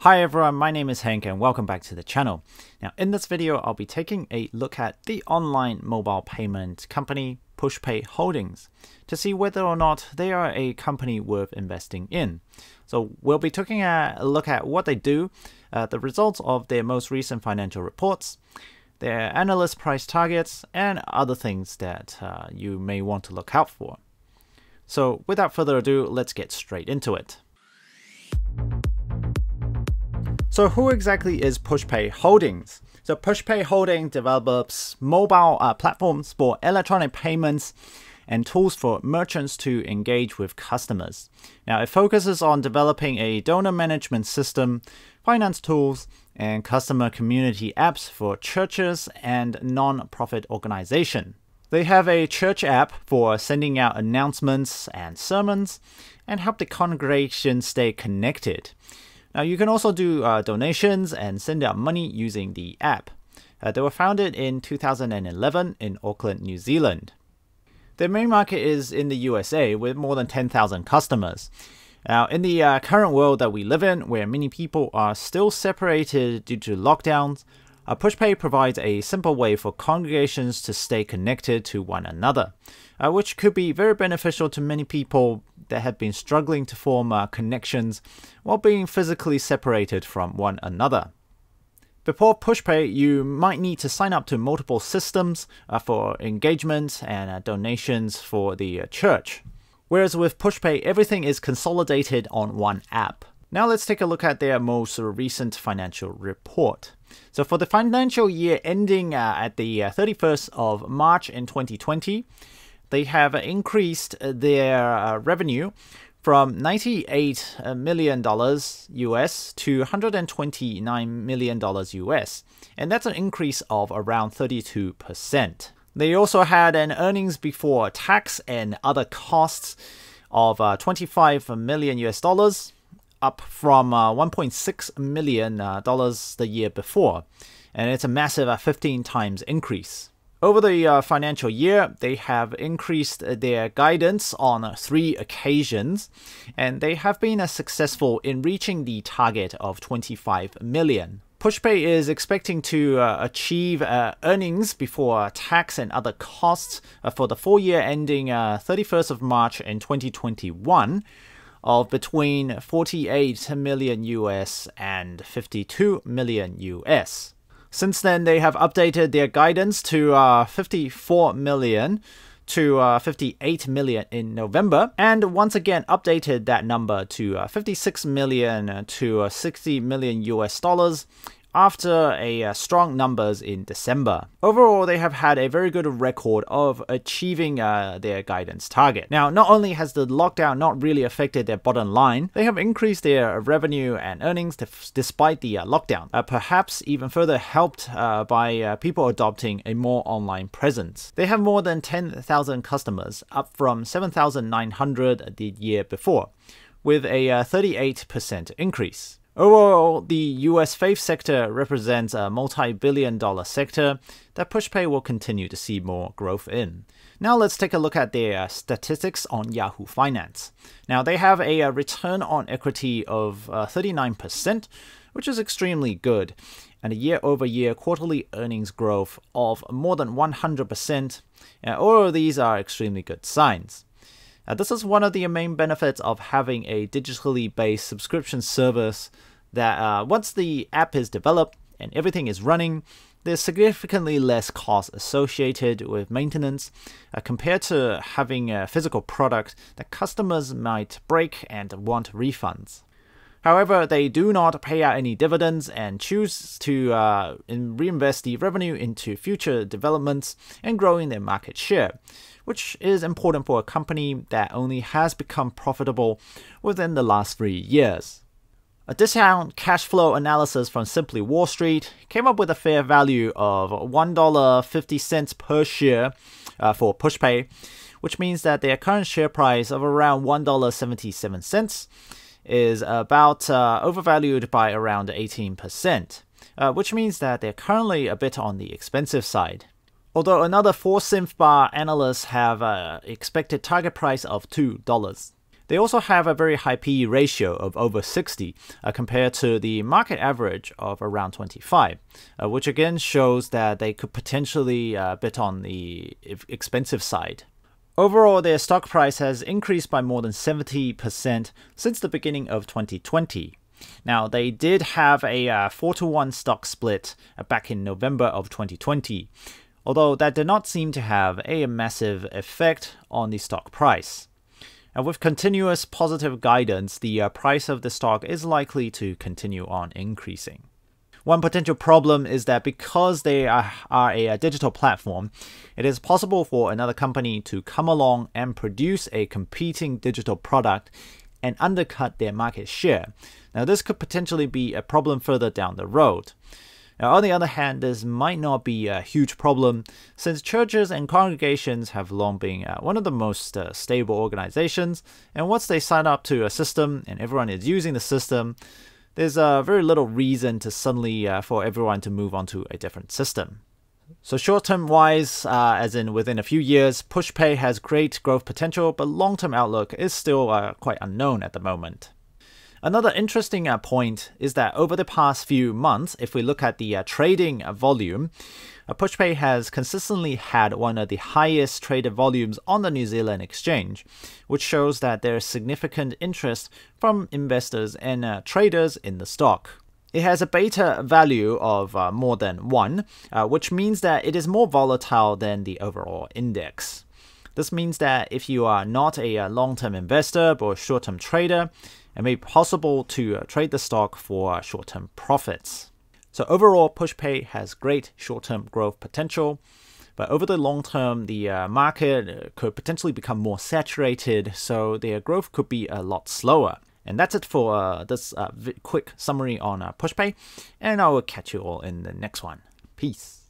Hi everyone, my name is Henk and welcome back to the channel. Now in this video, I'll be taking a look at the online mobile payment company Pushpay Holdings to see whether or not they are a company worth investing in. So we'll be taking a look at what they do, the results of their most recent financial reports, their analyst price targets, and other things that you may want to look out for. So without further ado, let's get straight into it. So who exactly is Pushpay Holdings? So Pushpay Holdings develops mobile platforms for electronic payments and tools for merchants to engage with customers. Now it focuses on developing a donor management system, finance tools, and customer community apps for churches and non-profit organizations. They have a church app for sending out announcements and sermons and help the congregation stay connected. Now you can also do donations and send out money using the app. They were founded in 2011 in Auckland, New Zealand. Their main market is in the USA with more than 10,000 customers. Now in the current world that we live in, where many people are still separated due to lockdowns, Pushpay provides a simple way for congregations to stay connected to one another, which could be very beneficial to many people that have been struggling to form connections while being physically separated from one another. Before Pushpay, you might need to sign up to multiple systems for engagement and donations for the church. Whereas with Pushpay, everything is consolidated on one app. Now let's take a look at their most recent financial report. So for the financial year ending at the 31st of March in 2020, they have increased their revenue from $98 million US to $129 million US, and that's an increase of around 32%. They also had an earnings before tax and other costs of $25 million US dollars, up from $1.6 million the year before, and it's a massive 15 times increase. Over the financial year, they have increased their guidance on 3 occasions, and they have been successful in reaching the target of 25 million. Pushpay is expecting to achieve earnings before tax and other costs for the full year ending 31st of March in 2021 of between 48 million US and 52 million US. Since then, they have updated their guidance to 54 million to 58 million in November, and once again updated that number to 56 million to 60 million US dollars after a strong numbers in December. Overall, they have had a very good record of achieving their guidance target. Now, not only has the lockdown not really affected their bottom line, they have increased their revenue and earnings despite the lockdown, perhaps even further helped by people adopting a more online presence. They have more than 10,000 customers, up from 7,900 the year before, with a 38% increase. Overall, the US faith sector represents a multi-billion-dollar sector that Pushpay will continue to see more growth in. Now let's take a look at their statistics on Yahoo Finance. Now they have a return on equity of 39%, which is extremely good, and a year-over-year quarterly earnings growth of more than 100%. All of these are extremely good signs. This is one of the main benefits of having a digitally based subscription service that once the app is developed and everything is running, there's significantly less cost associated with maintenance compared to having a physical product that customers might break and want refunds. However, they do not pay out any dividends and choose to reinvest the revenue into future developments and growing their market share, which is important for a company that only has become profitable within the last 3 years. A discount cash flow analysis from Simply Wall Street came up with a fair value of $1.50 per share for Pushpay, which means that their current share price of around $1.77 is about overvalued by around 18%, which means that they're currently a bit on the expensive side. Although another 4 Synth Bar analysts have expected target price of $2. They also have a very high PE ratio of over 60 compared to the market average of around 25, which again shows that they could potentially bit on the expensive side. Overall, their stock price has increased by more than 70% since the beginning of 2020. Now, they did have a 4-to-1 stock split back in November of 2020, although that did not seem to have a massive effect on the stock price. And with continuous positive guidance, the price of the stock is likely to continue on increasing. One potential problem is that because they are a digital platform, it is possible for another company to come along and produce a competing digital product and undercut their market share. Now, this could potentially be a problem further down the road. Now, on the other hand, this might not be a huge problem since churches and congregations have long been one of the most stable organizations, and once they sign up to a system and everyone is using the system, there's very little reason to suddenly for everyone to move on to a different system. So short-term wise, as in within a few years, Pushpay has great growth potential, but long-term outlook is still quite unknown at the moment. Another interesting point is that over the past few months, if we look at the trading volume, Pushpay has consistently had one of the highest traded volumes on the New Zealand exchange, which shows that there is significant interest from investors and traders in the stock. It has a beta value of more than 1, which means that it is more volatile than the overall index. This means that if you are not a long-term investor but a short-term trader, it may be possible to trade the stock for short-term profits. So overall, Pushpay has great short-term growth potential, but over the long term, the market could potentially become more saturated, so their growth could be a lot slower. And that's it for this quick summary on Pushpay, and I will catch you all in the next one. Peace.